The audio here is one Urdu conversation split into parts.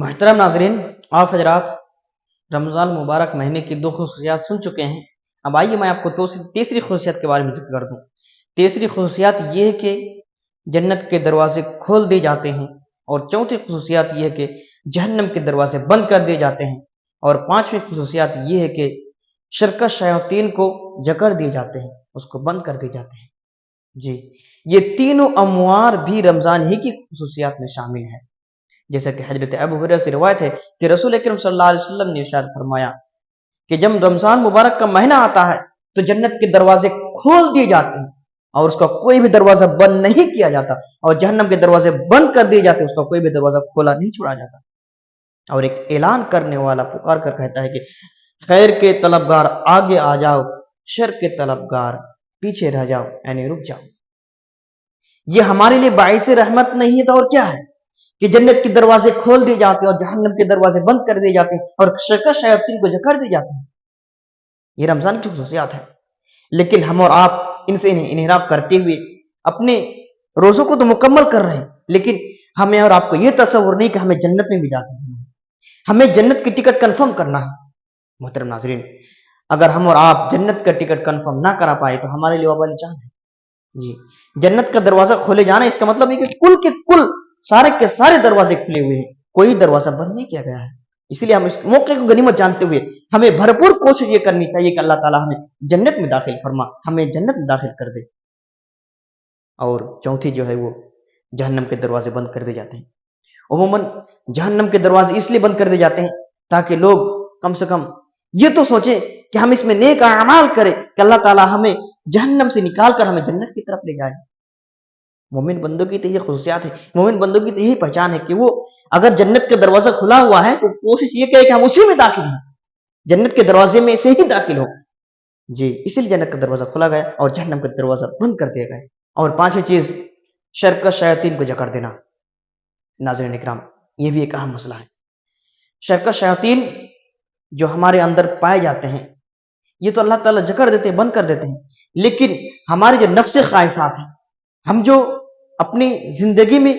محترم ناظرین، آپ حضرات رمضان المبارک مہینے کی دو خصوصیات سن چکے ہیں۔ اب آئیے میں آپ کو تیسری خصوصیت کے بارے میں ذکر کر دوں۔ تیسری خصوصیات یہ ہے کہ جنت کے دروازے کھول دیے جاتے ہیں، اور چوتھی خصوصیات یہ ہے کہ جہنم کے دروازے بند کر دیے جاتے ہیں، اور پانچویں خصوصیات یہ ہے کہ شرکت شیاطین کو جکڑ دیے جاتے ہیں، اس کو بند کر دیے جاتے ہیں۔ جی، یہ تینوں اموار بھی رمضان ہی کی خصوصیات میں شامل ہیں، جیسا کہ حضرت ابو ہریرہ سے روایت ہے کہ رسول اکرم صلی اللہ علیہ وسلم نے ارشاد فرمایا کہ جب رمضان مبارک کا مہینہ آتا ہے تو جنت کے دروازے کھول دیے جاتے ہیں، اور اس کا کوئی بھی دروازہ بند نہیں کیا جاتا، اور جہنم کے دروازے بند کر دیے جاتے ہیں، اس کا کوئی بھی دروازہ کھولا نہیں چھوڑا جاتا۔ اور ایک اعلان کرنے والا پکار کر کہتا ہے کہ خیر کے طلبگار آگے آ جاؤ، شر کے طلبگار پیچھے رہ جاؤ، یعنی رک جاؤ۔ یہ ہمارے لیے باعث رحمت نہیں ہے تو اور کیا ہے کہ جنت کے دروازے کھول دیے جاتے ہیں اور جہنم کے دروازے بند کر دیے جاتے ہیں، اور شرکت شیاطین کو جکڑ دیے جاتے ہیں۔ یہ رمضان کی خصوصیات ہے، لیکن ہم اور آپ ان سے انحراف کرتے ہوئے اپنے روزوں کو تو مکمل کر رہے ہیں، لیکن ہمیں اور آپ کو یہ تصور نہیں کہ ہمیں جنت میں بھی داخل ہونا ہے، ہمیں جنت کی ٹکٹ کنفرم کرنا ہے۔ محترم ناظرین، اگر ہم اور آپ جنت کا ٹکٹ کنفرم نہ کرا پائے تو ہمارے لیے وبال جان ہے۔ جی، جنت کا دروازہ کھولے جانا اس کا مطلب ہے کہ کل کے کل سارے کے سارے دروازے کھلے ہوئے ہیں، کوئی دروازہ بند نہیں کیا گیا ہے۔ اسی لیے ہم اس موقع کو غنیمت جانتے ہوئے ہمیں بھرپور کوشش یہ کرنی چاہیے کہ اللہ تعالیٰ ہمیں جنت میں داخل فرما، ہمیں جنت میں داخل کر دے۔ اور چوتھی جو ہے وہ جہنم کے دروازے بند کر دیے جاتے ہیں۔ عموماً جہنم کے دروازے اس لیے بند کر دیے جاتے ہیں تاکہ لوگ کم سے کم یہ تو سوچیں کہ ہم اس میں نیک اعمال کریں کہ اللہ تعالیٰ ہمیں جہنم سے نکال کر ہمیں جنت کی طرف لے جائے۔ مومن بندوں کی تو یہ خصوصیات ہے، مومن بندوں کی تو یہی پہچان ہے کہ وہ اگر جنت کا دروازہ کھلا ہوا ہے تو کوشش یہ کرے کہ ہم اسی میں داخل ہیں، جنت کے دروازے میں سے ہی داخل ہو۔ جی، اسی لیے جنت کا دروازہ کھلا گیا اور جہنم کا دروازہ بند کر دیا گیا۔ اور پانچویں چیز شرکت شیاطین کو جکڑ دینا۔ ناظرین اکرام، یہ بھی ایک اہم مسئلہ ہے۔ شرکت شیاطین جو ہمارے اندر پائے جاتے ہیں یہ تو اللہ تعالیٰ جکڑ دیتے ہیں، بند کر دیتے ہیں، لیکن ہمارے جو نفس خواہشات ہیں، ہم جو اپنی زندگی میں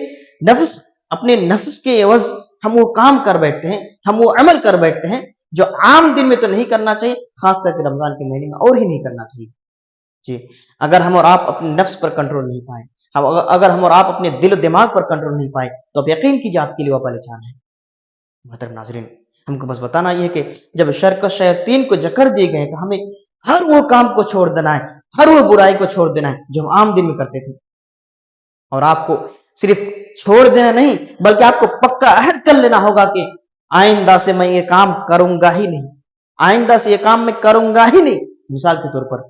اپنے نفس کے عوض ہم وہ کام کر بیٹھتے ہیں، ہم وہ عمل کر بیٹھتے ہیں جو عام دن میں تو نہیں کرنا چاہیے، خاص کر کے رمضان کے مہینے میں اور ہی نہیں کرنا چاہیے۔ جی، اگر ہم اور آپ اپنے نفس پر کنٹرول نہیں پائیں، اگر ہم اور آپ اپنے دل و دماغ پر کنٹرول نہیں پائیں تو اب یقین کیجیے آپ کے لیے وبال جان ہے۔ محترم ناظرین، ہم کو بس بتانا یہ ہے کہ جب شرکت شیاطین کو جکڑ دیے گئے تو ہمیں ہر وہ کام کو چھوڑ دینا ہے، ہر وہ برائی کو چھوڑ دینا ہے جو ہم عام دن میں کرتے تھے۔ اور آپ کو صرف چھوڑ دینا نہیں بلکہ آپ کو پکا عہد کر لینا ہوگا کہ آئندہ سے میں یہ کام کروں گا ہی نہیں، آئندہ سے یہ کام میں کروں گا ہی نہیں۔ مثال کے طور پر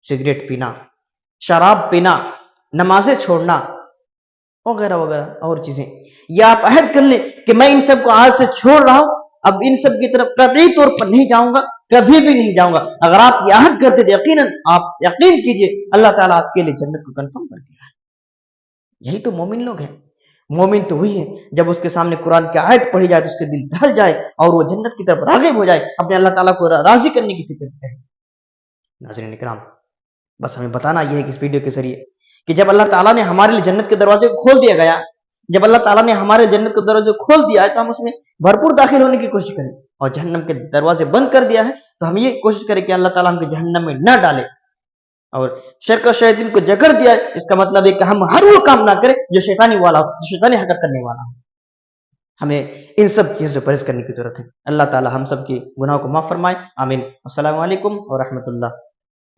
سگریٹ پینا، شراب پینا، نمازیں چھوڑنا وغیرہ وغیرہ اور چیزیں، یہ آپ عہد کر لیں کہ میں ان سب کو آج سے چھوڑ رہا ہوں، اب ان سب کی طرف قطعی طور پر نہیں جاؤں گا، کبھی بھی نہیں جاؤں گا۔ اگر آپ یہ عہد کرتے تو یقیناً آپ یقین کیجئے اللہ تعالیٰ آپ کے لیے جنت کو کنفرم کر دیا ہے۔ یہی تو مومن لوگ ہیں۔ مومن تو وہی ہے جب اس کے سامنے قرآن کی آیت پڑھی جائے تو اس کے دل ڈھل جائے اور وہ جنت کی طرف راغب ہو جائے، اپنے اللہ تعالیٰ کو راضی کرنے کی فکر کرے۔ ناظرین اکرام، بس ہمیں بتانا یہ ہے کہ اس ویڈیو کے ذریعے کہ جب اللہ تعالیٰ نے ہمارے لیے جنت کے دروازے کھول دیا گیا، جب اللہ تعالیٰ نے ہمارے جنت کے دروازے کھول دیا ہے تو ہم اس میں بھرپور داخل ہونے کی کوشش کریں، اور جہنم کے دروازے بند کر دیا ہے تو ہم یہ کوشش کریں کہ اللہ تعالیٰ ہم کو جہنم میں نہ ڈالے۔ اور شرکت شیاطین کو جکڑ دیا ہے اس کا مطلب ہے کہ ہم ہر وہ کام نہ کریں جو شیطانی والا ہو، جو شیطانی حرکت کرنے والا ہو۔ ہمیں ان سب چیزوں سے پرہیز کرنے کی ضرورت ہے۔ اللہ تعالیٰ ہم سب کے گناہوں کو معاف فرمائے، آمین۔ السلام علیکم ورحمۃ اللہ۔